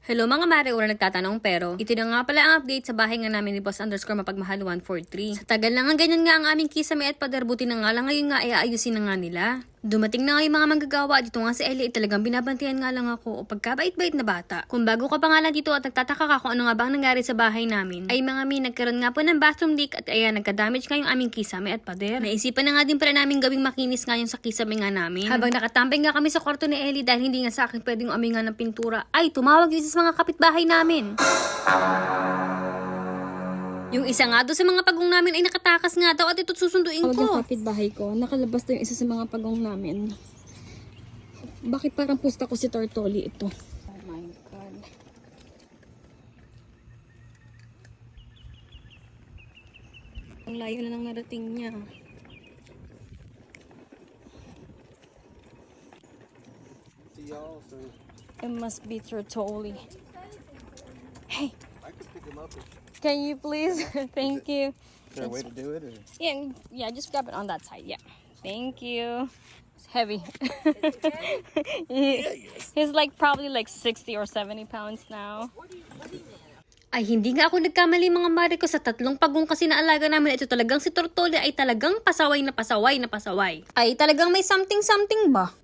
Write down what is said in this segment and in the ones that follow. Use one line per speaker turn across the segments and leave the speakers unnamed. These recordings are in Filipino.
Hello mga mare, ura nagtatanong pero ito na nga pala ang update sa bahay nga namin ni Boss _ Mapagmahal 143. Sa tagal na nga ganyan nga ang aming kisame at pader, buti na nga lang ngayon nga ay aayusin na nga nila. Dumating na nga yung mga manggagawa dito nga si Ellie, talagang binabantayan nga lang ako o pagkabait-bait na bata. Kung bago ka pa nga lang dito at nagtataka ka kung ano nga bang nangyari sa bahay namin, ay mga nagkaroon nga po ng bathroom leak at ayan, nagka-damage nga yung aming kisame at pader. Naisipan na nga din pala namin gawing makinis nga yung sa kisame nga namin. Habang nakatambay nga kami sa kwarto ni Ellie dahil hindi nga sa akin pwedeng uminga ng pintura, ay tumawag yung isa sa mga kapitbahay namin. Yung isa nga doon sa mga pagong namin ay nakatakas nga daw at ito susunduin ko.
Yung kapitbahay ko, nakalabas daw yung isa sa mga pagong namin. Bakit parang pusta ko si Tortoli ito? Oh my God. Ang layo na nang narating niya. It must be Tortoli. Hey!
I could pick him up.
Can you please? Thank you.
Is there a way to do it? Or?
Yeah, just grab it on that side. Yeah. Thank you. It's heavy. He's like probably like 60 or 70 pounds now.
Ay hindi nga ako nagkamali mga mare ko, sa tatlong pagong kasi na alaga namin. Ito talagang si Tortoli ay talagang pasaway na pasaway na pasaway. Ay talagang may something ba?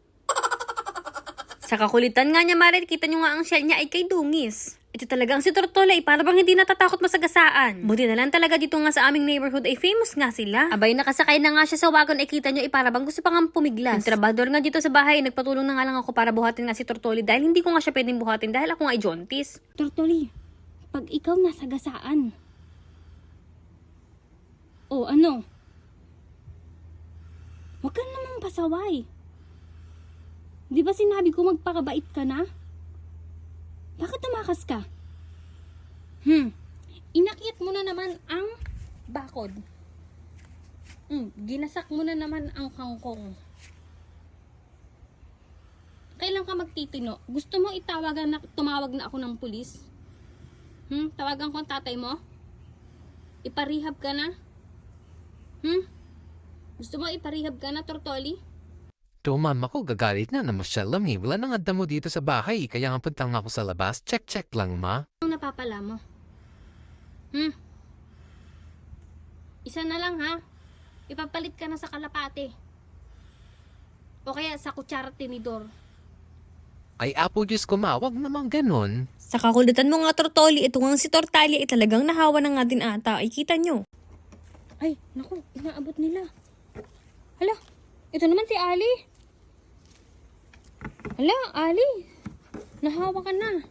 Sa kakulitan nga niya mare, kita nyo nga ang shell niya ay kay dungis. Ito talagang si Tortoli, para bang hindi natatakot masagasaan. Buti na lang talaga dito nga sa aming neighborhood ay famous nga sila. Abay nakasakay na nga siya sa wagon ay kita nyo ay para bang gusto pa nga pumiglas. Yung trabador nga dito sa bahay, nagpatulong na nga lang ako para buhatin nga si Tortoli dahil hindi ko nga siya pwedeng buhatin dahil ako nga ay jaunties.
Tortoli, pag ikaw nasagasaan. O ano? Huwag ka namang pasaway. Di ba sinabi ko magpakabait ka na? Bakit tumakas ka? Inakyat mo na naman ang bakod. Ginasak mo na naman ang kangkong. Kailan ka magtitino? Gusto mo tumawag na ako ng pulis? Tawagan ko ang tatay mo? Iparehab ka na? Gusto mo iparehab ka na, Tortoli?
To mama ko, gagalit na masyal eh. Wala nang adamo dito sa bahay. Kaya nga puntang ako sa labas. Check lang, ma.
Anong napapala mo? Isa na lang ha. Ipapalit ka na sa kalapate. O kaya sa kutsara tinidor.
Ay, apo Diyos ko, ma. Wag naman ganon.
Sa kakulitan mo nga Tortoli, ito nga si Tortali ay talagang nahawa na nga din ata. Ay kita nyo.
Ay, naku, inaabot nila. Hala, ito naman si Ali. Hala, Ali. Nahawa ka na.